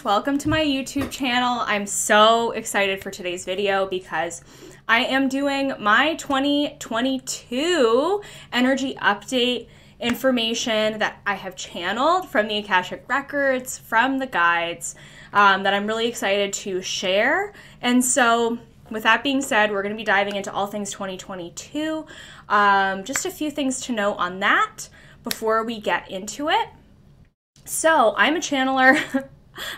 friends, welcome to my YouTube channel. I'm so excited for today's video because I am doing my 2022 energy update information that I have channeled from the Akashic Records, from the guides, that I'm really excited to share. And so with that being said, we're going to be diving into all things 2022. Just a few things to know on that before we get into it. So I'm a channeler.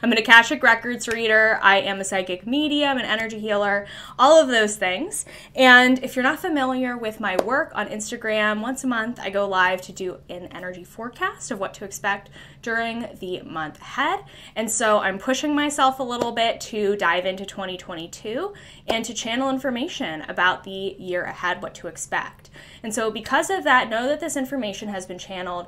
I'm an Akashic Records reader. I am a psychic medium, an energy healer, all of those things. And if you're not familiar with my work on Instagram, once a month I go live to do an energy forecast of what to expect during the month ahead. And so I'm pushing myself a little bit to dive into 2022 and to channel information about the year ahead, what to expect. And so because of that, know that this information has been channeled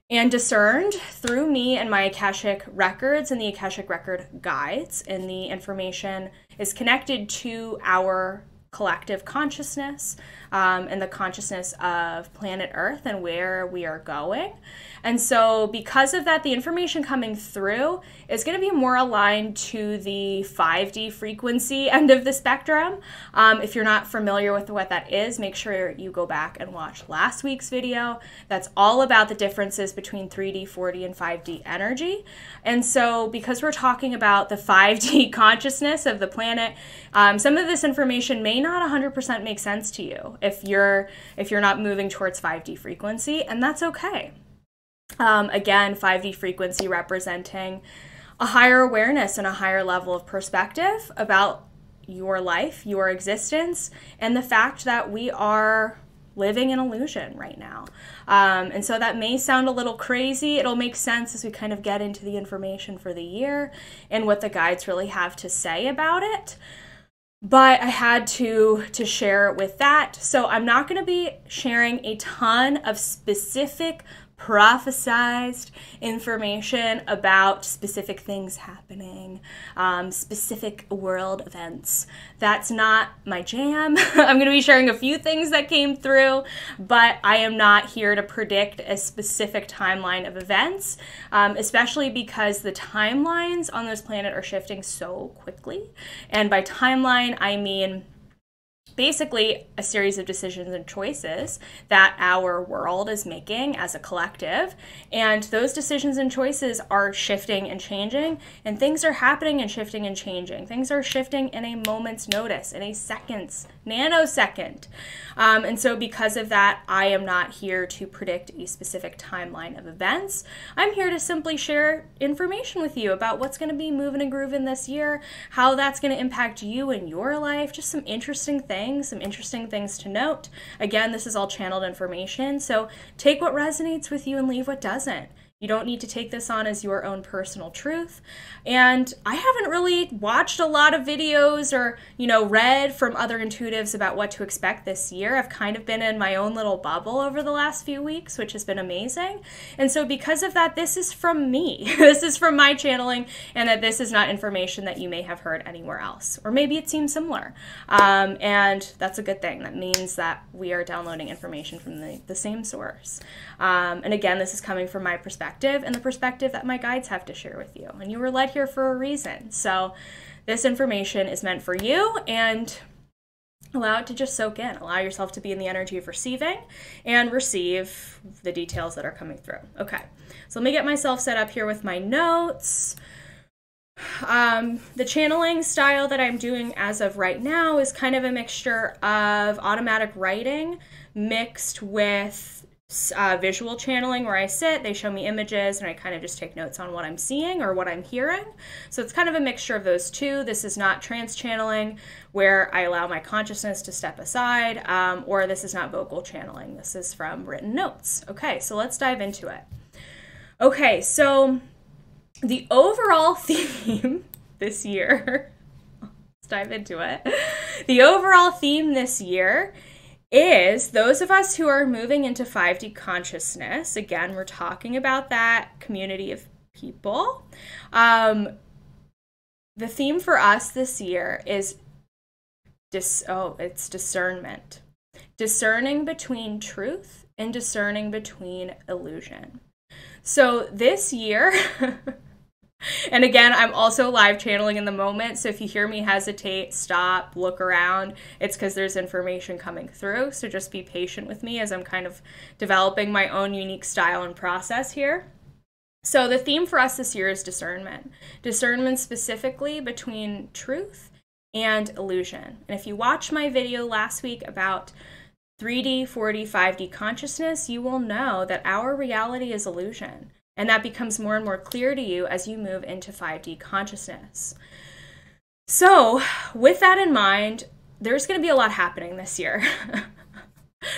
and discerned through me and my Akashic Records and the Akashic Record guides, and the information is connected to our collective consciousness and the consciousness of planet Earth and where we are going. And so because of that, the information coming through is going to be more aligned to the 5D frequency end of the spectrum. If you're not familiar with what that is, make sure you go back and watch last week's video. That's all about the differences between 3D, 4D, and 5D energy. And so because we're talking about the 5D consciousness of the planet, some of this information may not 100% make sense to you if you're not moving towards 5D frequency, and that's okay. Again, 5D frequency representing a higher awareness and a higher level of perspective about your life, your existence, and the fact that we are living in illusion right now. And so that may sound a little crazy. It'll make sense as we kind of get into the information for the year and what the guides really have to say about it. But I had to share with that. So I'm not going to be sharing a ton of specific prophesized information about specific things happening, specific world events. That's not my jam. I'm going to be sharing a few things that came through, but I am not here to predict a specific timeline of events, especially because the timelines on this planet are shifting so quickly. And by timeline, I mean basically a series of decisions and choices that our world is making as a collective. And those decisions and choices are shifting and changing, and things are happening and shifting and changing. Things are shifting in a moment's notice, in a second's, nanosecond. And so because of that, I am not here to predict a specific timeline of events. I'm here to simply share information with you about what's going to be moving and grooving this year, how that's going to impact you and your life, just some interesting things to note. Again, this is all channeled information, so take what resonates with you and leave what doesn't. You don't need to take this on as your own personal truth. And I haven't really watched a lot of videos or, read from other intuitives about what to expect this year. I've kind of been in my own little bubble over the last few weeks, which has been amazing. And so because of that, this is from me. This is from my channeling, and that this is not information that you may have heard anywhere else. Or maybe it seems similar. And that's a good thing. That means that we are downloading information from the same source. And again, this is coming from my perspective and the perspective that my guides have to share with you. And you were led here for a reason. So this information is meant for you, and allow it to just soak in. Allow yourself to be in the energy of receiving and receive the details that are coming through. Okay, so let me get myself set up here with my notes. The channeling style that I'm doing as of right now is kind of a mixture of automatic writing mixed with visual channeling, where I sit, they show me images, and I kind of just take notes on what I'm seeing or what I'm hearing. So it's kind of a mixture of those two. This is not trance channeling, where I allow my consciousness to step aside, or this is not vocal channeling. This is from written notes. Okay, so let's dive into it. Okay, so the overall theme this year, let's dive into it. The overall theme this year is those of us who are moving into 5D consciousness. Again, we're talking about that community of people. The theme for us this year is it's discernment. Discerning between truth and discerning between illusion. So this year, And again, I'm also live channeling in the moment. So if you hear me hesitate, stop, look around, it's because there's information coming through. So just be patient with me as I'm kind of developing my own unique style and process here. So the theme for us this year is discernment. Discernment specifically between truth and illusion. And if you watched my video last week about 3D, 4D, 5D consciousness, you will know that our reality is illusion. And that becomes more and more clear to you as you move into 5D consciousness. So with that in mind, there's going to be a lot happening this year.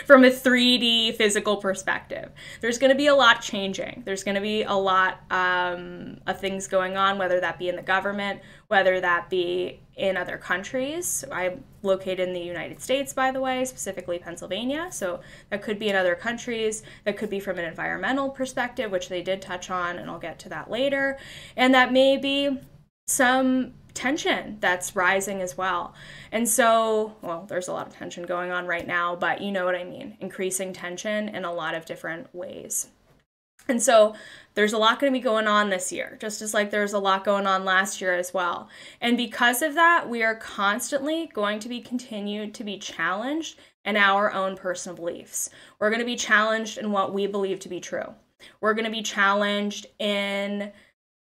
From a 3D physical perspective, there's going to be a lot changing. There's going to be a lot of things going on, whether that be in the government, whether that be in other countries. I'm located in the United States, by the way, specifically Pennsylvania. So that could be in other countries. That could be from an environmental perspective, which they did touch on, and I'll get to that later. And that may be some tension that's rising as well. And so, well, there's a lot of tension going on right now, but you know what I mean, increasing tension in a lot of different ways. And so there's a lot going to be going on this year, just as like there's a lot going on last year as well. And because of that, we are constantly going to be continued to be challenged in our own personal beliefs. We're going to be challenged in what we believe to be true. We're going to be challenged in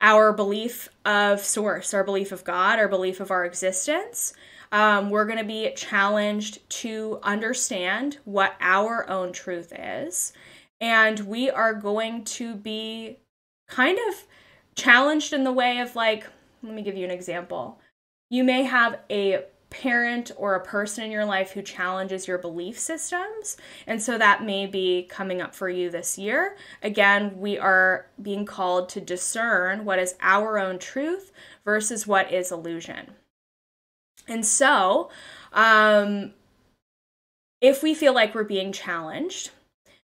our belief of source, our belief of God, our belief of our existence. We're going to be challenged to understand what our own truth is. And we are going to be kind of challenged in the way of like, let me give you an example. You may have a parent or a person in your life who challenges your belief systems. And so that may be coming up for you this year. Again, we are being called to discern what is our own truth versus what is illusion. And so, if we feel like we're being challenged,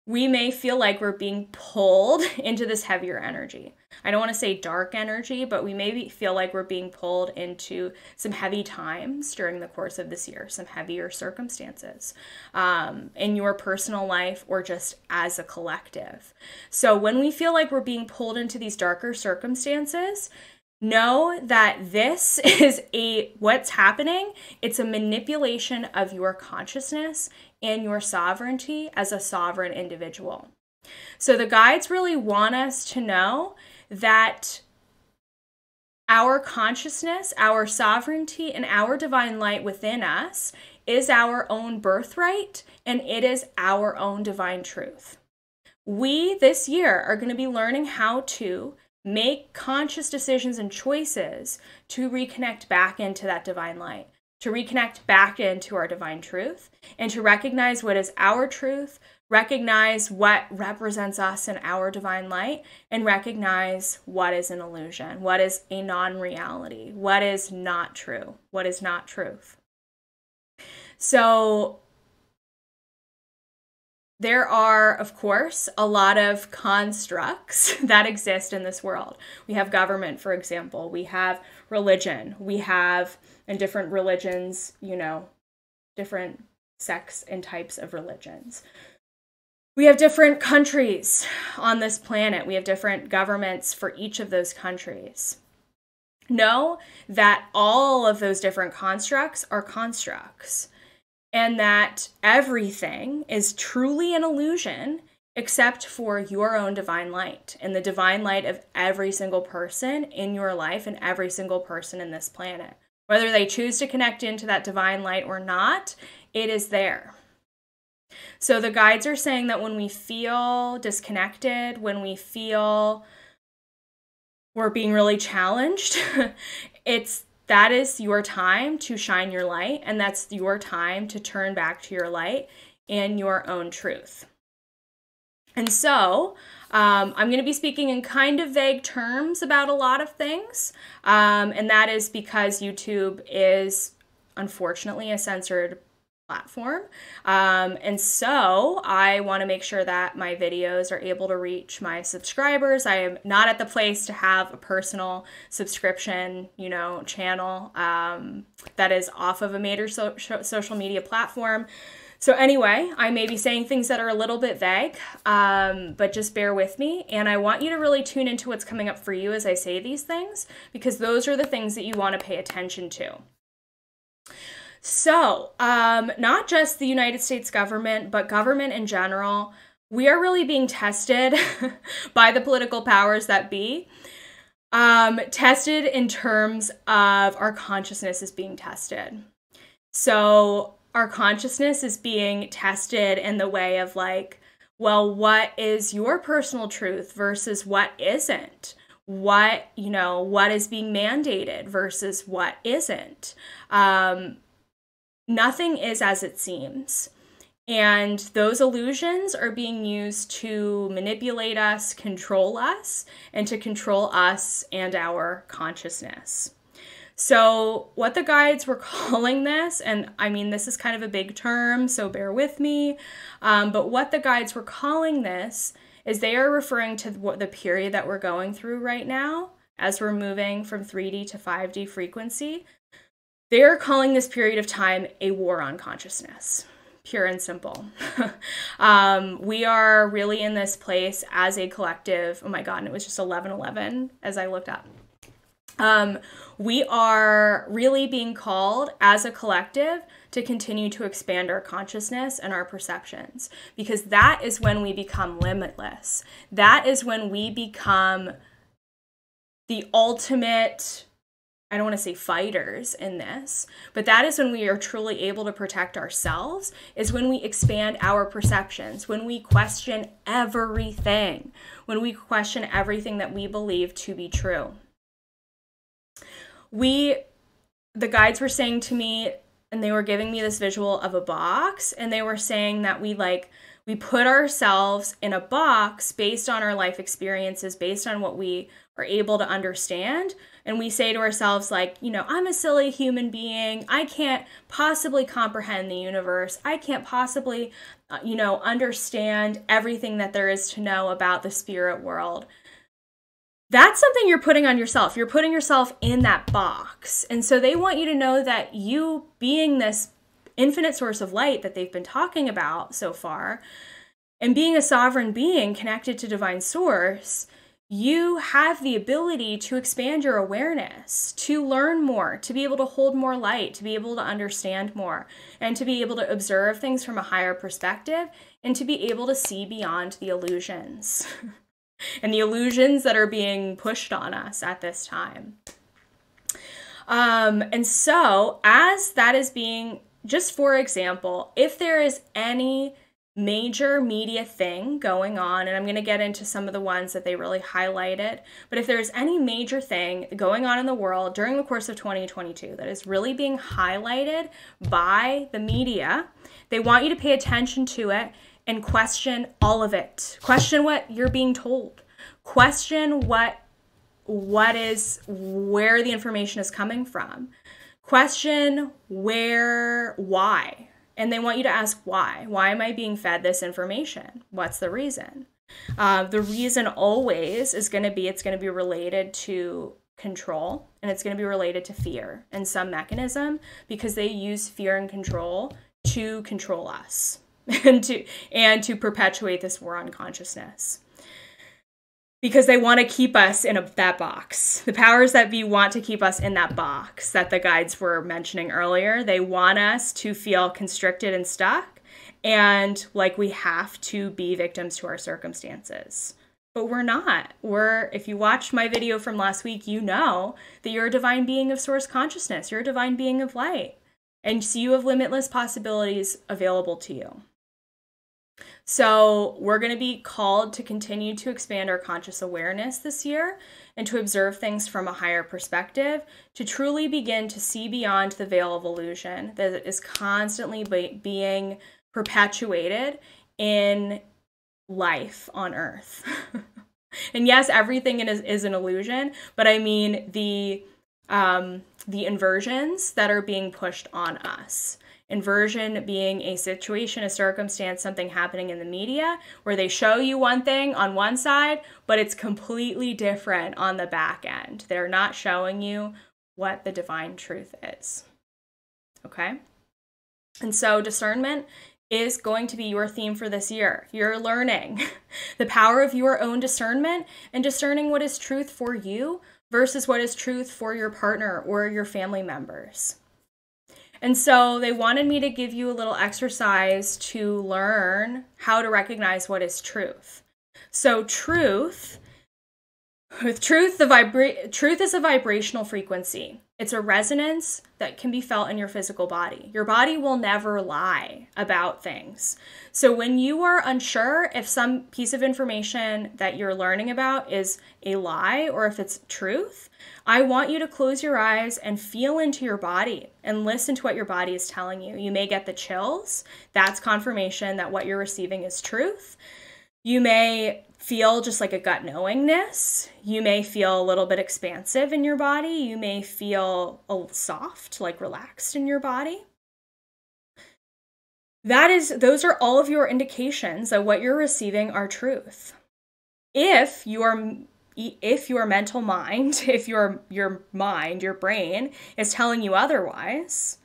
we may feel like we're being pulled into this heavier energy. I don't want to say dark energy, but we may feel like we're being pulled into some heavy times during the course of this year, some heavier circumstances in your personal life or just as a collective. So when we feel like we're being pulled into these darker circumstances, know that this is what's happening. It's a manipulation of your consciousness and your sovereignty as a sovereign individual. So the guides really want us to know that our consciousness, our sovereignty, and our divine light within us is our own birthright, and it is our own divine truth. We, this year, are going to be learning how to make conscious decisions and choices to reconnect back into that divine light, to reconnect back into our divine truth, and to recognize what is our truth, recognize what represents us in our divine light, and recognize what is an illusion, what is a non-reality, what is not true, what is not truth. So there are, of course, a lot of constructs that exist in this world. We have government, for example. We have religion. We have, in different religions, you know, different sects and types of religions. We have different countries on this planet. We have different governments for each of those countries. Know that all of those different constructs are constructs, and that everything is truly an illusion except for your own divine light and the divine light of every single person in your life and every single person in this planet. Whether they choose to connect into that divine light or not, it is there. So the guides are saying that when we feel disconnected, when we feel we're being really challenged, that is your time to shine your light, and that's your time to turn back to your light and your own truth. And so I'm going to be speaking in kind of vague terms about a lot of things, and that is because YouTube is unfortunately a censored platform. And so I want to make sure that my videos are able to reach my subscribers. I am not at the place to have a personal subscription, channel that is off of a major social media platform. So anyway, I may be saying things that are a little bit vague, but just bear with me. And I want you to really tune into what's coming up for you as I say these things, because those are the things that you want to pay attention to. So, not just the United States government, but government in general, we are really being tested by the political powers that be. Tested in terms of our consciousness is being tested. So our consciousness is being tested in the way of like, well, what is your personal truth versus what isn't? What is being mandated versus what isn't? Nothing is as it seems. And those illusions are being used to manipulate us, control us, and to control us and our consciousness. So what the guides were calling this, and I mean, this is kind of a big term, so bear with me, but what the guides were calling this is they are referring to the period that we're going through right now as we're moving from 3D to 5D frequency. They are calling this period of time a war on consciousness. Pure and simple. We are really in this place as a collective. Oh my God, and it was just 11:11 as I looked up. We are really being called as a collective to continue to expand our consciousness and our perceptions, because that is when we become limitless. That is when we become the ultimate, I don't want to say fighters in this, but that is when we are truly able to protect ourselves, is when we expand our perceptions, when we question everything, when we question everything that we believe to be true. The guides were saying to me, and they were giving me this visual of a box, and they were saying that we put ourselves in a box based on our life experiences, based on what we are able to understand. And we say to ourselves, like, I'm a silly human being. I can't possibly comprehend the universe. I can't possibly, understand everything that there is to know about the spirit world. That's something you're putting on yourself. You're putting yourself in that box. And so they want you to know that you being this infinite source of light that they've been talking about so far, and being a sovereign being connected to divine source, you have the ability to expand your awareness, to learn more, to be able to hold more light, to be able to understand more, and to be able to observe things from a higher perspective, and to be able to see beyond the illusions and the illusions that are being pushed on us at this time. And so as that is being, just for example, if there is any major media thing going on, and I'm going to get into some of the ones that they really highlighted, but if there's any major thing going on in the world during the course of 2022 that is really being highlighted by the media, they want you to pay attention to it and question all of it. Question what you're being told. Question where the information is coming from. Question why. And they want you to ask why. Why am I being fed this information? What's the reason? The reason always is going to be, it's going to be related to control, and it's going to be related to fear in some mechanism, because they use fear and control to control us and to perpetuate this war on consciousness. Because they want to keep us in that box. The powers that be want to keep us in that box that the guides were mentioning earlier. They want us to feel constricted and stuck, and like we have to be victims to our circumstances. But we're not. If you watched my video from last week, you know that you're a divine being of source consciousness. You're a divine being of light. And so you have limitless possibilities available to you. So we're going to be called to continue to expand our conscious awareness this year, and to observe things from a higher perspective, to truly begin to see beyond the veil of illusion that is constantly being perpetuated in life on Earth. And yes, everything is an illusion, but I mean the inversions that are being pushed on us. Inversion being a situation, a circumstance, something happening in the media where they show you one thing on one side, but it's completely different on the back end. They're not showing you what the divine truth is. Okay? And so discernment is going to be your theme for this year. You're learning the power of your own discernment and discerning what is truth for you versus what is truth for your partner or your family members. And so they wanted me to give you a little exercise to learn how to recognize what is truth. So truth is a vibrational frequency. It's a resonance that can be felt in your physical body. Your body will never lie about things. So when you are unsure if some piece of information that you're learning about is a lie or if it's truth, I want you to close your eyes and feel into your body and listen to what your body is telling you. You may get the chills. That's confirmation that what you're receiving is truth. You may feel just like a gut knowingness. You may feel a little bit expansive in your body. You may feel soft, like relaxed in your body. Those are all of your indications that what you're receiving are truth. If your mental mind, if your mind, your brain is telling you otherwise,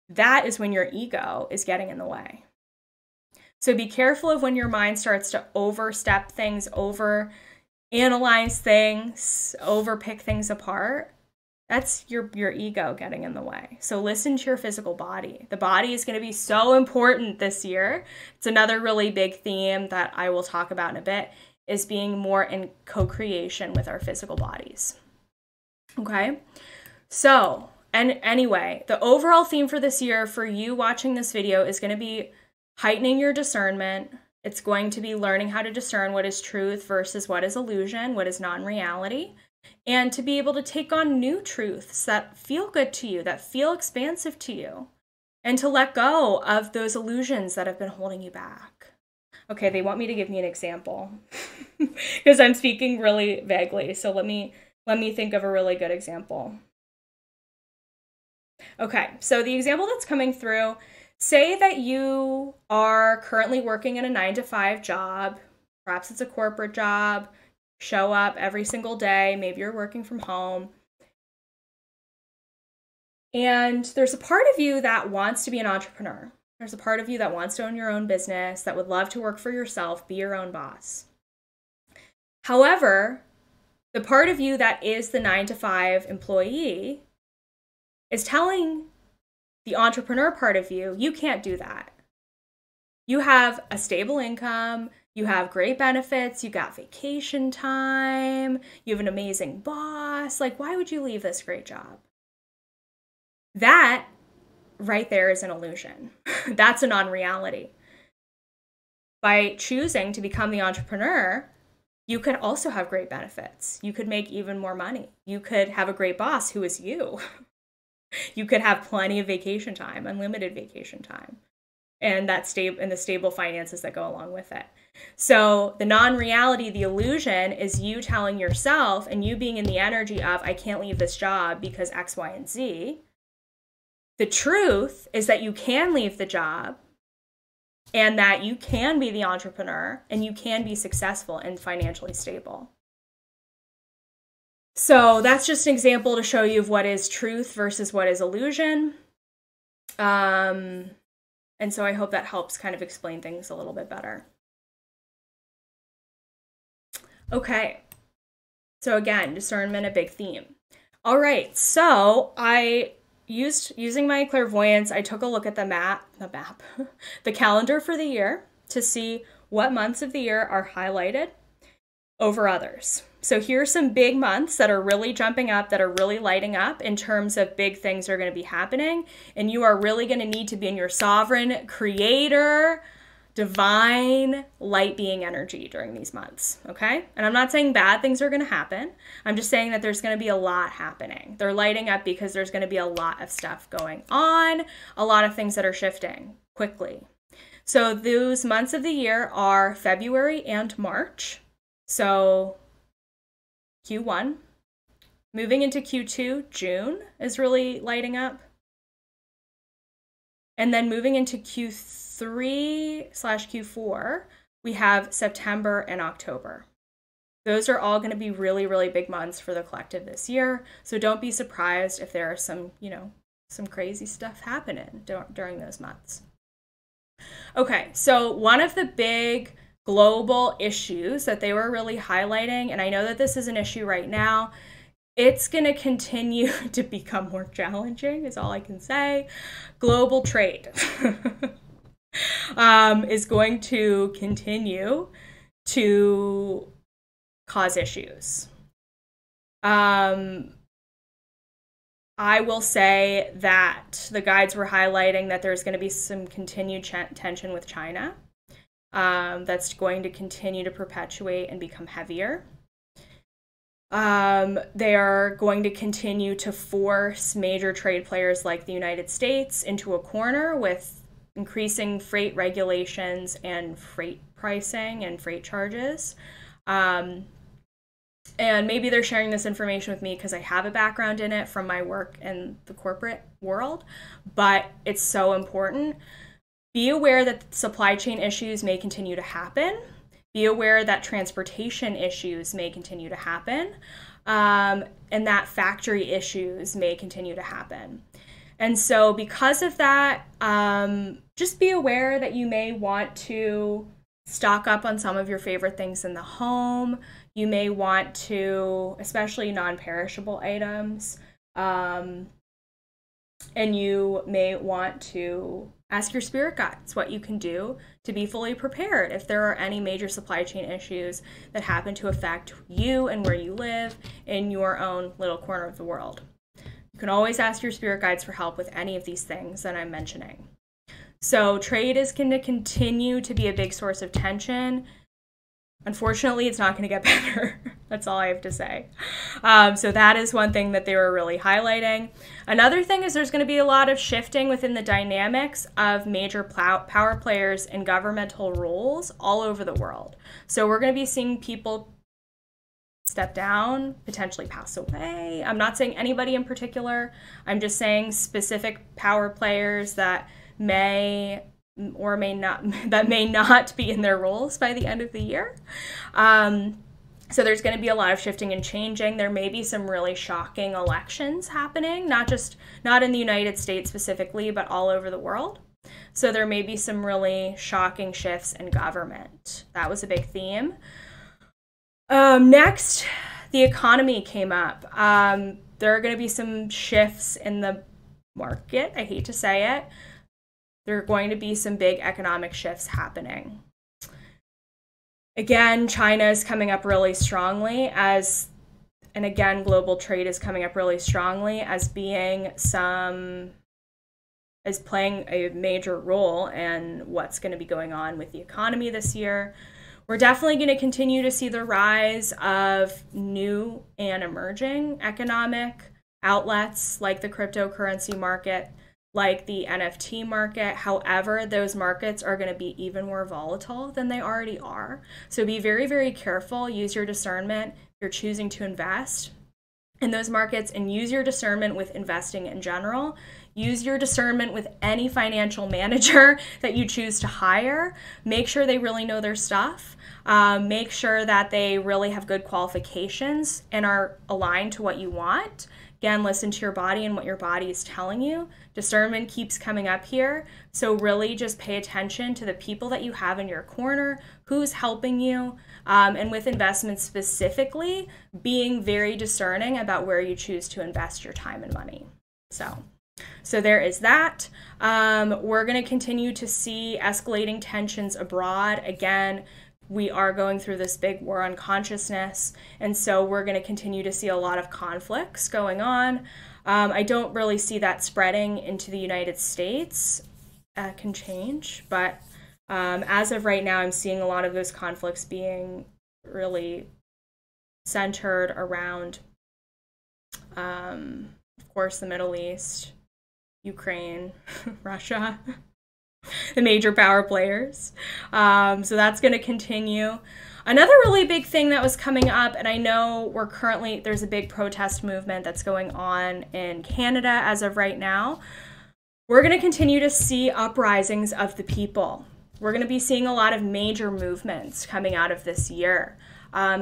that is when your ego is getting in the way. So be careful of when your mind starts to overstep things, overanalyze things, overpick things apart. That's your ego getting in the way. So listen to your physical body. The body is going to be so important this year. It's another really big theme that I will talk about in a bit, is being more in co-creation with our physical bodies. Okay? So, and anyway, the overall theme for this year for you watching this video is going to be heightening your discernment. It's going to be learning how to discern what is truth versus what is illusion, what is non-reality, and to be able to take on new truths that feel good to you, that feel expansive to you, and to let go of those illusions that have been holding you back. Okay, they want me to give me an example because I'm speaking really vaguely. So let me think of a really good example. Okay, so the example that's coming through, say that you are currently working in a 9-to-5 job. Perhaps it's a corporate job. Show up every single day. Maybe you're working from home. And there's a part of you that wants to be an entrepreneur. There's a part of you that wants to own your own business, that would love to work for yourself, be your own boss. However, the part of you that is the 9-to-5 employee is telling the entrepreneur part of you, you can't do that. You have a stable income, you have great benefits, you got vacation time, you have an amazing boss. Like, why would you leave this great job? That right there is an illusion. That's a non-reality. By choosing to become the entrepreneur, you could also have great benefits. You could make even more money. You could have a great boss who is you. You could have plenty of vacation time, unlimited vacation time, and the stable finances that go along with it. So the non-reality, the illusion, is you telling yourself and you being in the energy of, I can't leave this job because X, Y, and Z. The truth is that you can leave the job and that you can be the entrepreneur and you can be successful and financially stable. So that's just an example to show you of what is truth versus what is illusion. And so I hope that helps kind of explain things a little bit better. Okay. So again, discernment, a big theme. All right. So using my clairvoyance, I took a look at the calendar for the year to see what months of the year are highlighted over others. So here's some big months that are really jumping up, that are really lighting up in terms of big things are going to be happening. And you are really going to need to be in your sovereign, creator, divine, light being energy during these months, okay? And I'm not saying bad things are going to happen. I'm just saying that there's going to be a lot happening. They're lighting up because there's going to be a lot of stuff going on, a lot of things that are shifting quickly. So those months of the year are February and March. So Q1. Moving into Q2, June is really lighting up. And then moving into Q3/Q4, we have September and October. Those are all going to be really, really big months for the collective this year. So don't be surprised if there are some crazy stuff happening during those months. Okay, so one of the big global issues that they were really highlighting, and I know that this is an issue right now, it's going to continue to become more challenging, is all I can say. Global trade is going to continue to cause issues. I will say that the guides were highlighting that there's going to be some continued tension with China that's going to continue to perpetuate and become heavier. They are going to continue to force major trade players like the United States into a corner with increasing freight regulations and freight pricing and freight charges. And maybe they're sharing this information with me because I have a background in it from my work in the corporate world, but it's so important. Be aware that supply chain issues may continue to happen. Be aware that transportation issues may continue to happen, and that factory issues may continue to happen. And so because of that, just be aware that you may want to stock up on some of your favorite things in the home. You may want to, especially non-perishable items, and you may want to ask your spirit guides what you can do to be fully prepared if there are any major supply chain issues that happen to affect you and where you live in your own little corner of the world. You can always ask your spirit guides for help with any of these things that I'm mentioning. So trade is going to continue to be a big source of tension. Unfortunately, it's not going to get better. That's all I have to say. So that is one thing that they were really highlighting. Another thing is there's going to be a lot of shifting within the dynamics of major power players and governmental roles all over the world. So we're going to be seeing people step down, potentially pass away. I'm not saying anybody in particular. I'm just saying specific power players that may or may not be in their roles by the end of the year. So there's going to be a lot of shifting and changing. There may be some really shocking elections happening, not in the United States specifically, but all over the world. So there may be some really shocking shifts in government. That was a big theme. Next, the economy came up. There are going to be some shifts in the market. I hate to say it. There are going to be some big economic shifts happening. Again, China is coming up really strongly and again, global trade is coming up really strongly as playing a major role in what's going to be going on with the economy this year. We're definitely going to continue to see the rise of new and emerging economic outlets like the cryptocurrency market, like the NFT market. However, those markets are going to be even more volatile than they already are. So be very, very careful. Use your discernment if you're choosing to invest in those markets, and use your discernment with investing in general. Use your discernment with any financial manager that you choose to hire. Make sure they really know their stuff. Make sure that they really have good qualifications and are aligned to what you want. Again, listen to your body and what your body is telling you. Discernment keeps coming up here. So really just pay attention to the people that you have in your corner, who's helping you, and with investments specifically, being very discerning about where you choose to invest your time and money. So there is that. We're going to continue to see escalating tensions abroad. Again, we are going through this big war on consciousness, and so we're going to continue to see a lot of conflicts going on. I don't really see that spreading into the United States. Can change, but as of right now, I'm seeing a lot of those conflicts being really centered around, of course, the Middle East, Ukraine, Russia, the major power players. So that's going to continue. Another really big thing that was coming up, and I know there's a big protest movement that's going on in Canada as of right now. We're going to continue to see uprisings of the people. We're going to be seeing a lot of major movements coming out of this year.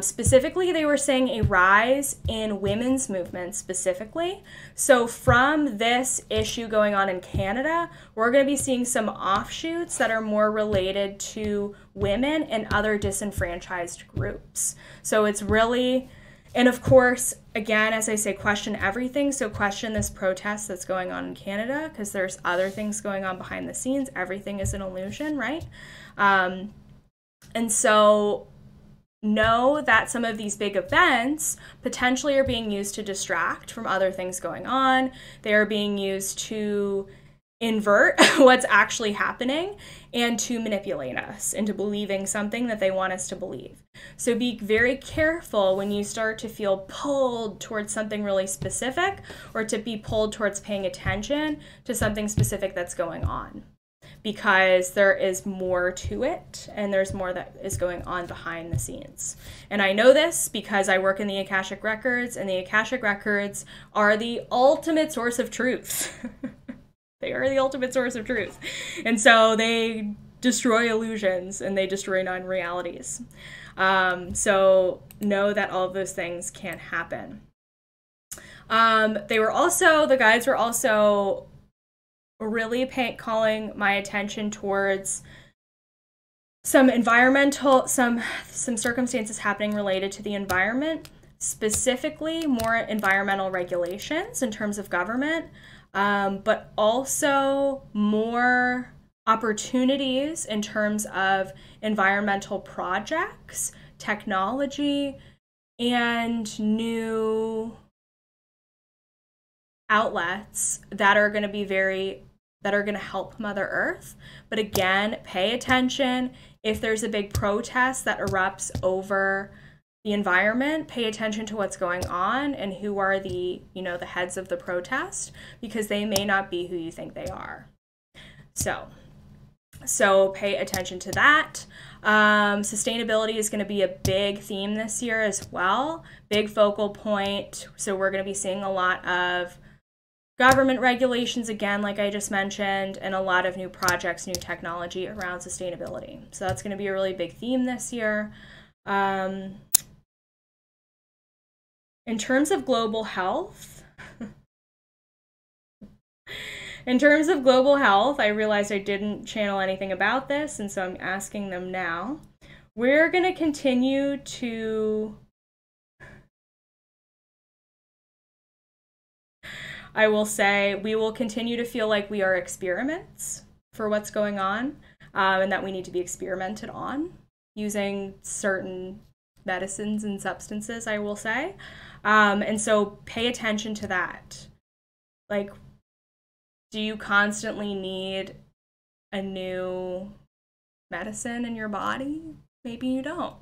Specifically, they were saying a rise in women's movement specifically. So from this issue going on in Canada, we're going to be seeing some offshoots that are more related to women and other disenfranchised groups. So it's really, and of course, again, as I say, question everything. So question this protest that's going on in Canada, because there's other things going on behind the scenes. Everything is an illusion, right? And so know that some of these big events potentially are being used to distract from other things going on. They are being used to invert what's actually happening and to manipulate us into believing something that they want us to believe. So be very careful when you start to feel pulled towards something really specific, or to be pulled towards paying attention to something specific that's going on, because there is more to it and there's more that is going on behind the scenes. And I know this because I work in the Akashic Records, and the Akashic Records are the ultimate source of truth. They are the ultimate source of truth. And so they destroy illusions and they destroy non-realities. So know that all of those things can happen. The guides were also really calling my attention towards some circumstances happening related to the environment, specifically more environmental regulations in terms of government, but also more opportunities in terms of environmental projects, technology, and new outlets that are going to help Mother Earth. But again, pay attention. If there's a big protest that erupts over the environment, pay attention to what's going on and who are the heads of the protest, because they may not be who you think they are. So pay attention to that. Sustainability is going to be a big theme this year as well, big focal point. So we're going to be seeing a lot of government regulations, again, like I just mentioned, and a lot of new projects, new technology around sustainability. So that's going to be a really big theme this year. In terms of global health, I realized I didn't channel anything about this, and so I'm asking them now. We're going to continue to, I will say, we will continue to feel like we are experiments for what's going on, and that we need to be experimented on using certain medicines and substances, I will say. And so pay attention to that. Like, do you constantly need a new medicine in your body? Maybe you don't.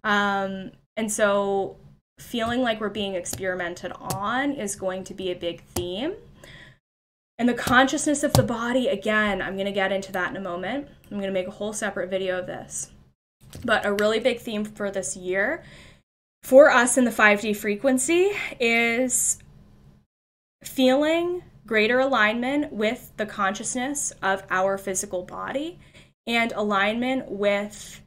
And so feeling like we're being experimented on is going to be a big theme. And the consciousness of the body, again, I'm going to get into that in a moment. I'm going to make a whole separate video of this. But a really big theme for this year for us in the 5D frequency is feeling greater alignment with the consciousness of our physical body and alignment with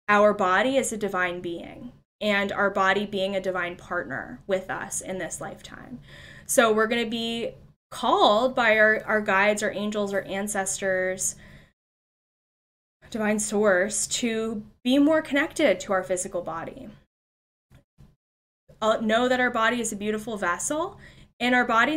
our body as a divine being and our body being a divine partner with us in this lifetime. So we're going to be called by our guides, our angels, our ancestors, divine source, to be more connected to our physical body. Know that our body is a beautiful vessel, and our body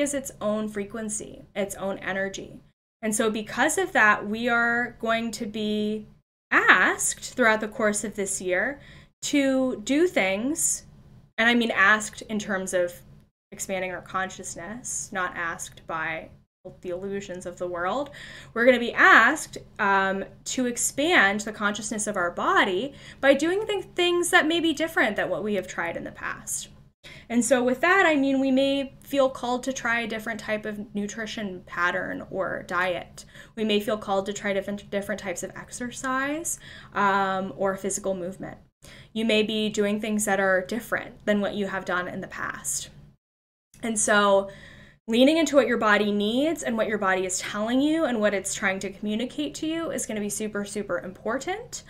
is its own frequency, its own energy. And so because of that, we are going to be asked throughout the course of this year to do things, and I mean asked in terms of expanding our consciousness, not asked by the illusions of the world. We're going to be asked to expand the consciousness of our body by doing things that may be different than what we have tried in the past. And so with that, I mean, we may feel called to try a different type of nutrition pattern or diet. We may feel called to try different types of exercise or physical movement. You may be doing things that are different than what you have done in the past. And so Leaning into what your body needs and what your body is telling you and what it's trying to communicate to you is going to be super, super important.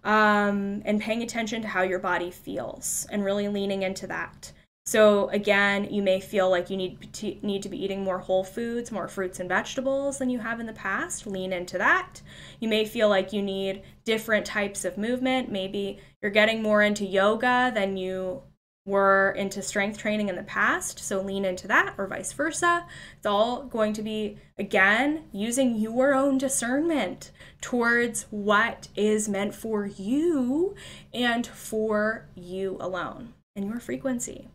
And paying attention to how your body feels and really leaning into that. So again, you may feel like you need to be eating more whole foods, more fruits and vegetables than you have in the past. Lean into that. You may feel like you need different types of movement. Maybe you're getting more into yoga than you were into strength training in the past. So lean into that, or vice versa. It's all going to be, again, using your own discernment towards what is meant for you and for you alone and your frequency.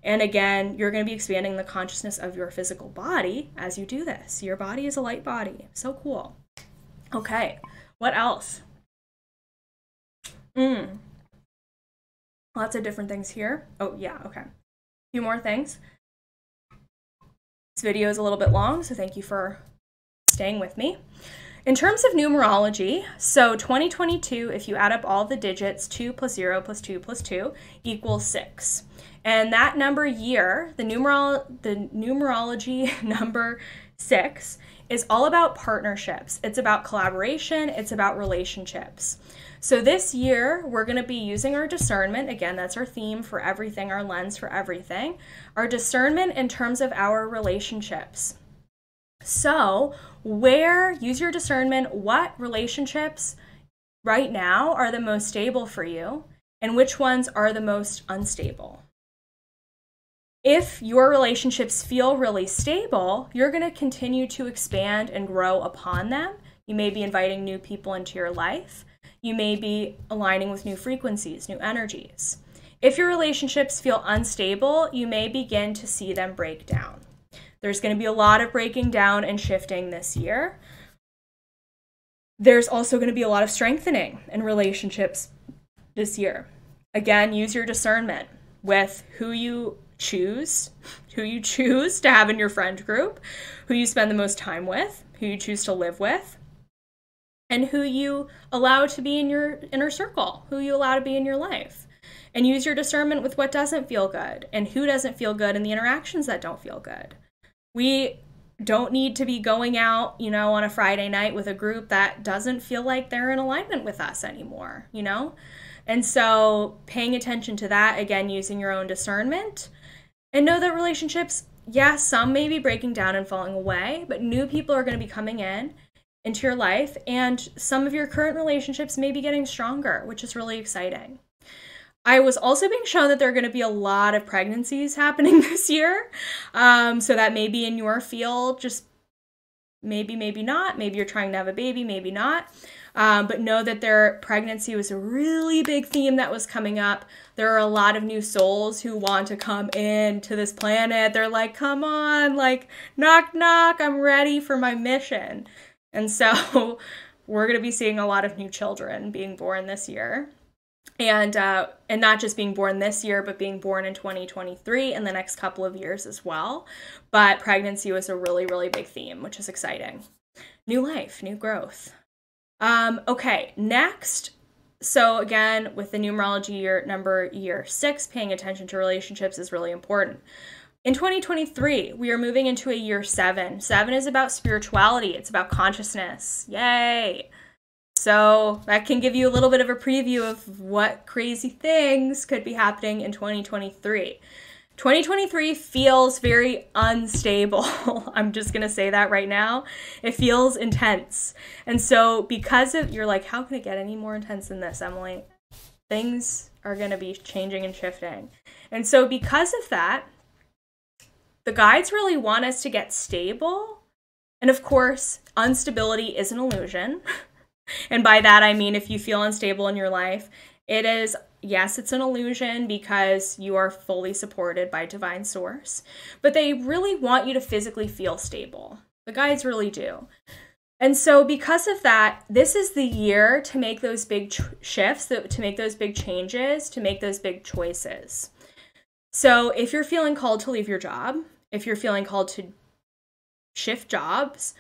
And again, you're going to be expanding the consciousness of your physical body as you do this. Your body is a light body. So cool. Okay, what else? Lots of different things here. Oh, yeah, okay. A few more things. This video is a little bit long, so thank you for staying with me. In terms of numerology, so 2022, if you add up all the digits, 2 plus 0 plus 2 plus 2 equals 6. And that number year, the numerology number 6 is all about partnerships. It's about collaboration. It's about relationships. So this year, we're going to be using our discernment. Again, that's our theme for everything, our lens for everything. Our discernment in terms of our relationships. So use your discernment, what relationships right now are the most stable for you and which ones are the most unstable. If your relationships feel really stable, you're going to continue to expand and grow upon them. You may be inviting new people into your life. You may be aligning with new frequencies, new energies. If your relationships feel unstable, you may begin to see them break down. There's going to be a lot of breaking down and shifting this year. There's also going to be a lot of strengthening in relationships this year. Again, use your discernment with who you choose to have in your friend group, who you spend the most time with, who you choose to live with, and who you allow to be in your inner circle, who you allow to be in your life. And use your discernment with what doesn't feel good and who doesn't feel good and the interactions that don't feel good. We don't need to be going out, on a Friday night with a group that doesn't feel like they're in alignment with us anymore, And so paying attention to that, again, using your own discernment, and know that relationships, yes, some may be breaking down and falling away, but new people are going to be coming into your life, and some of your current relationships may be getting stronger, which is really exciting. I was also being shown that there are going to be a lot of pregnancies happening this year. So that may be in your field, just maybe not. Maybe you're trying to have a baby, maybe not. But know that their pregnancy was a really big theme that was coming up. There are a lot of new souls who want to come into this planet. They're like, come on, like, knock, knock, I'm ready for my mission. And so we're going to be seeing a lot of new children being born this year. And not just being born this year, but being born in 2023 and the next couple of years as well. But pregnancy was a really, really big theme, which is exciting. New life, new growth. Okay, next. So again, with the numerology year 6, paying attention to relationships is really important. In 2023, we are moving into a year 7. 7 is about spirituality. It's about consciousness. Yay! So that can give you a little bit of a preview of what crazy things could be happening in 2023. 2023 feels very unstable. I'm just going to say that right now. It feels intense. And so because of, you're like, how can it get any more intense than this, Emily? Things are going to be changing and shifting. And so because of that, the guides really want us to get stable. And of course, instability is an illusion. And by that, I mean, if you feel unstable in your life, yes, it's an illusion because you are fully supported by divine source, but they really want you to physically feel stable. The guides really do. And so because of that, this is the year to make those big shifts, to make those big changes, to make those big choices. So if you're feeling called to leave your job, if you're feeling called to shift jobs,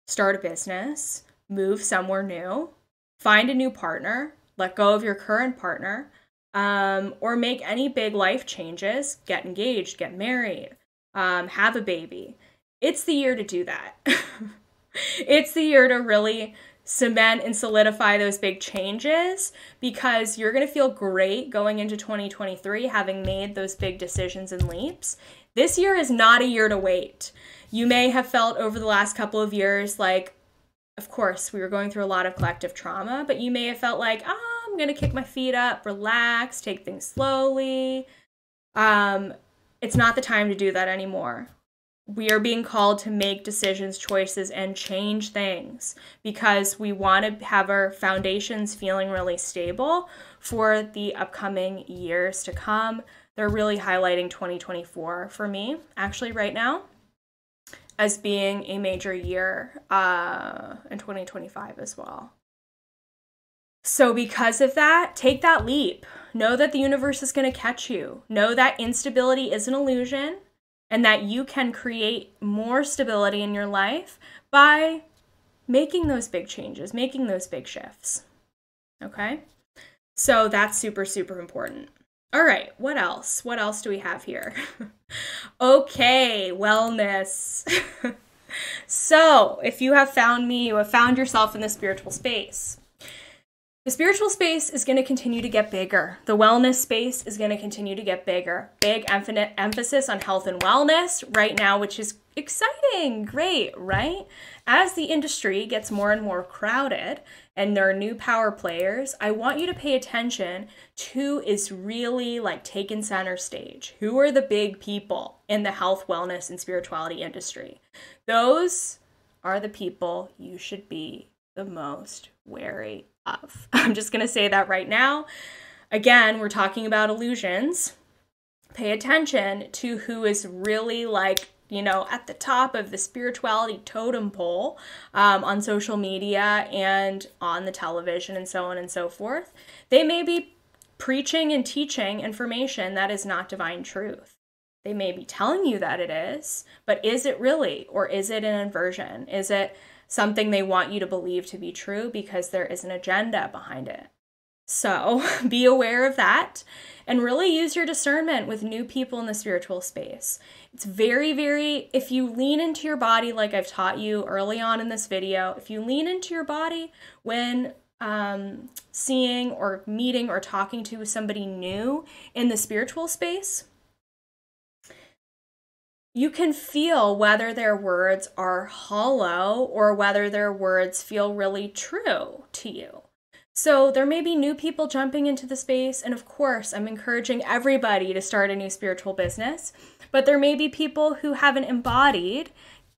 start a business, move somewhere new, find a new partner, let go of your current partner, or make any big life changes, get engaged, get married, have a baby. it's the year to do that. It's the year to really cement and solidify those big changes, because you're going to feel great going into 2023 having made those big decisions and leaps. This year is not a year to wait. You may have felt over the last couple of years like, of course, we were going through a lot of collective trauma, but you may have felt like, oh, I'm going to kick my feet up, relax, take things slowly. It's not the time to do that anymore. We are being called to make decisions, choices, and change things, because we want to have our foundations feeling really stable for the upcoming years to come. They're really highlighting 2024 for me, actually, right now, as being a major year in 2025 as well. So because of that, take that leap. Know that the universe is going to catch you. Know that instability is an illusion, and that you can create more stability in your life by making those big changes, making those big shifts. Okay? So that's super, super important. All right, what else? What else do we have here? Okay, wellness. So if you have found me, you have found yourself in the spiritual space. The spiritual space is going to continue to get bigger. The wellness space is going to continue to get bigger. Big emphasis on health and wellness right now, which is exciting. Great, right? As the industry gets more and more crowded and there are new power players, I want you to pay attention to who is really like taking center stage. Who are the big people in the health, wellness, and spirituality industry? Those are the people you should be the most wary of. I'm just going to say that right now. Again, we're talking about illusions. Pay attention to who is really like, at the top of the spirituality totem pole on social media and on the television and so on and so forth. They may be preaching and teaching information that is not divine truth. They may be telling you that it is, but is it really? Or is it an inversion? Is it something they want you to believe to be true because there is an agenda behind it? So be aware of that and really use your discernment with new people in the spiritual space. It's very, very, if you lean into your body, like I've taught you early on in this video, if you lean into your body when seeing or meeting or talking to somebody new in the spiritual space, you can feel whether their words are hollow or whether their words feel really true to you. So there may be new people jumping into the space, and of course, I'm encouraging everybody to start a new spiritual business, but there may be people who haven't embodied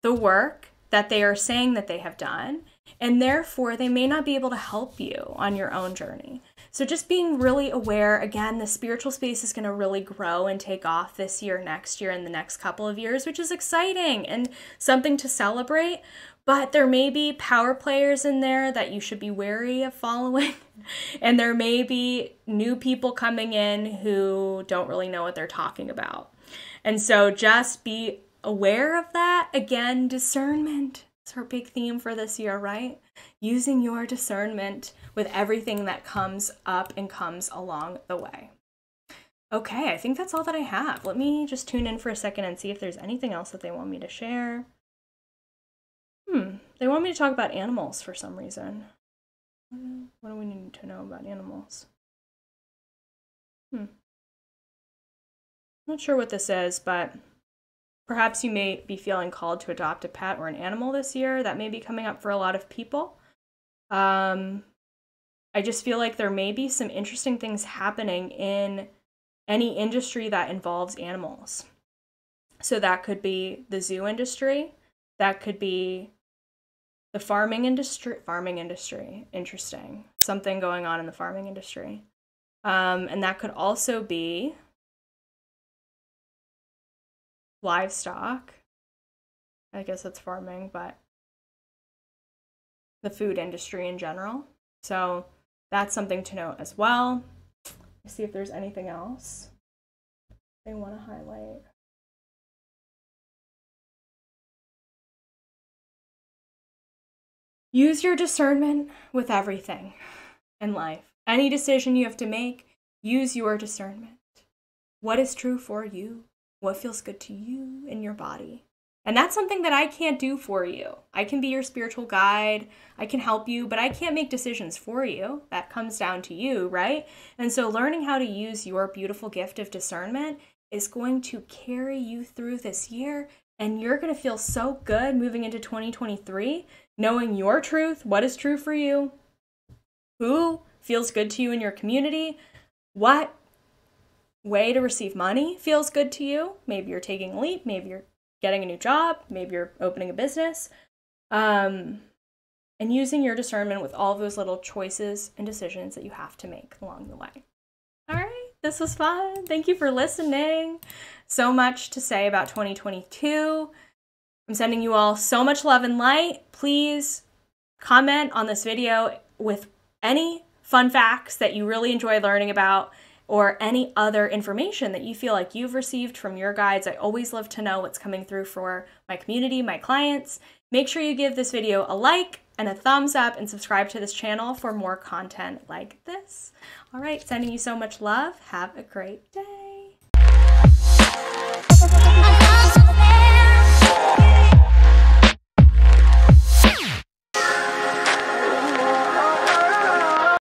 the work that they are saying that they have done, and therefore they may not be able to help you on your own journey. So just being really aware, again, the spiritual space is going to really grow and take off this year, next year, and the next couple of years, which is exciting and something to celebrate. But there may be power players in there that you should be wary of following. And there may be new people coming in who don't really know what they're talking about. And so just be aware of that. Again, discernment. It's our big theme for this year, right? Using your discernment with everything that comes up and comes along the way. Okay, I think that's all that I have. Let me just tune in for a second and see if there's anything else that they want me to share. They want me to talk about animals for some reason. What do we need to know about animals? Not sure what this is, but perhaps you may be feeling called to adopt a pet or an animal this year. That may be coming up for a lot of people. I just feel like there may be some interesting things happening in any industry that involves animals. So that could be the zoo industry. That could be the farming industry. Interesting. Something going on in the farming industry. And that could also be livestock. I guess it's farming, but the food industry in general. So that's something to note as well. Let's see if there's anything else they want to highlight. Use your discernment with everything in life. Any decision you have to make, use your discernment. What is true for you? What feels good to you in your body? And that's something that I can't do for you. I can be your spiritual guide, I can help you, but I can't make decisions for you. That comes down to you, right? And so learning how to use your beautiful gift of discernment is going to carry you through this year, and you're going to feel so good moving into 2023, knowing your truth, what is true for you, who feels good to you in your community, what way to receive money feels good to you. Maybe you're taking a leap, maybe you're getting a new job, maybe you're opening a business, and using your discernment with all of those little choices and decisions that you have to make along the way. All right, this was fun. Thank you for listening. So much to say about 2022. I'm sending you all so much love and light. Please comment on this video with any fun facts that you really enjoy learning about, or any other information that you feel like you've received from your guides. I always love to know what's coming through for my community, my clients. Make sure you give this video a like and a thumbs up and subscribe to this channel for more content like this. All right, sending you so much love. Have a great day.